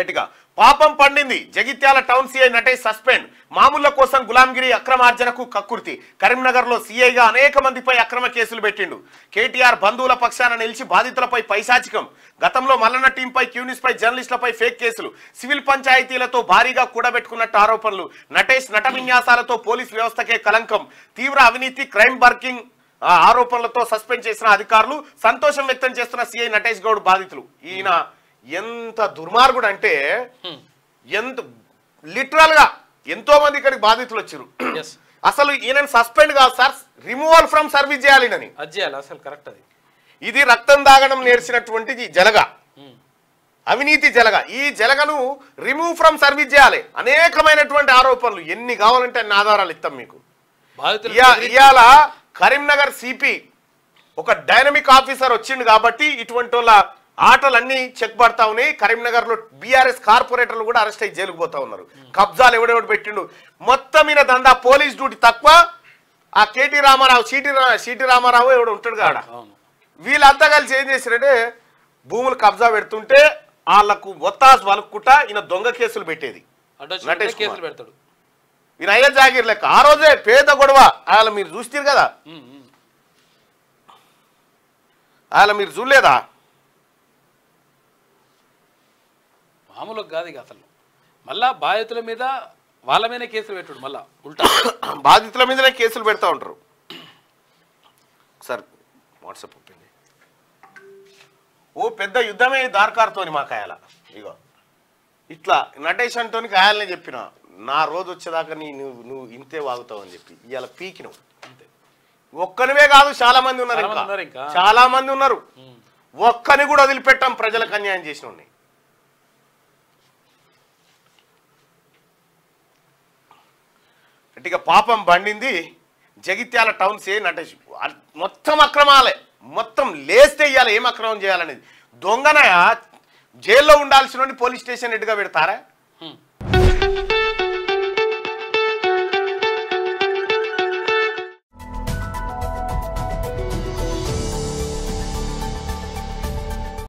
రైట్గా పాపం పండింది. Jagtial town CI Natesh suspend. మామూళ్ల కోసం గులాంగిరి అక్రమార్జనకు కక్కుర్తి. కరీంనగర్లో సీఐగా అనేక మందిపై అక్రమ కేసులు పెట్టిండు. కేటీఆర్ బంధువుల పక్షాన నిలిచి బాధితులపై పైశాచికం. గతంలో మల్లన్న టీంపై క్యూనిస్ పై జర్నలిస్టులపై ఫేక్ కేసులు. సివిల్ పంచాయతీలతో భారీగా కూడబెట్టుకున్నట్టు ఆరోపణలు. నటేష్ నట విన్యాసాలతో పోలీస్ వ్యవస్థకే కలంకం. తీవ్ర అవినీతి క్రైమ్ బర్కింగ్ ఆరోపణలతో సస్పెండ్ చేసిన అధికారులు. సంతోషం వ్యక్తం చేస్తున్న సీఐ నటేష్ గౌడ్ బాధితులు. ఈయన ఎంత దుర్మార్గుడు అంటే ఎంత లిటరల్ గా ఎంతో మంది ఇక్కడికి బాధితులు వచ్చారు. అసలు ఈయన సస్పెండ్ కాదు సార్, రిమూవల్ ఫ్రమ్ సర్వీస్ చేయాలి అని. అసలు కరెక్ట్. అది ఇది రక్తం దాగడం నేర్చినటువంటి జలగ, అవినీతి జలగ. ఈ జలగను రిమూవ్ ఫ్రమ్ సర్వీస్ చేయాలి. అనేకమైనటువంటి ఆరోపణలు ఎన్ని కావాలంటే అన్ని ఆధారాలు ఇస్తాం మీకు. ఇవాళ కరీంనగర్ సిపి ఒక డైనమిక్ ఆఫీసర్ వచ్చిండు కాబట్టి ఇటువంటి వాళ్ళ ఆటలన్నీ చెక్ పడతా ఉన్నాయి. కరీంనగర్ లో బీఆర్ఎస్ కార్పొరేటర్లు కూడా అరెస్ట్ అయ్యి జైలుకు పోతా ఉన్నారు. కబ్జాలు ఎవడెవడు పెట్టిండు మొత్తం మీద దందా. పోలీస్ డ్యూటీ తక్కువ. ఆ కేటీ రామారావు సిటీ రామారావు ఎవడు ఉంటాడు కాడ. వీళ్ళంతా కలిసి ఏం చేశారంటే భూములు కబ్జా పెడుతుంటే వాళ్ళకు ఒత్తాసు వలుక్కుంటా ఈయన దొంగ కేసులు పెట్టేది. నటేష్ కేసులు పెడతాడు ఈయన అయ్యే జాగీర్ లెక్క. ఆ రోజే పేద గొడవ ఆయన మీరు చూస్తారు కదా, ఆయన మీరు చూడలేదా? మామూలుగా కాదు ఇక అసలు. మళ్ళా బాధితుల మీద వాళ్ళ మీద కేసులు పెట్టుడు. మళ్ళా ఉల్టా బాధితుల మీదనే కేసులు పెడతా ఉంటారు. Sir WhatsApp ఒప్పింది. ఓ పెద్ద యుద్ధమే దార్కార్తోని మా కాయాల. ఇగో ఇట్లా నటేష్ అంటోని కాయాలనే చెప్పిన. నా రోజు వచ్చేదాకా నువ్వు ఇంతే వాగుతావు అని చెప్పి ఇవాళ పీకినవు. ఒక్కనివే కాదు, చాలా మంది ఉన్నారు, ఇంకా చాలా మంది ఉన్నారు. ఒక్కని కూడా వదిలిపెట్టాం ప్రజలకు అన్యాయం చేసిన. గట్టిగా పాపం బండింది. జగిత్యాల టౌన్ సీఐ నటేష్ మొత్తం అక్రమాలే, మొత్తం లేస్తే ఇవ్వాలి. ఏం అక్రమం చేయాలనేది దొంగనయ జైల్లో ఉండాల్సిన పోలీస్ స్టేషన్ ఎటుగా పెడతారా?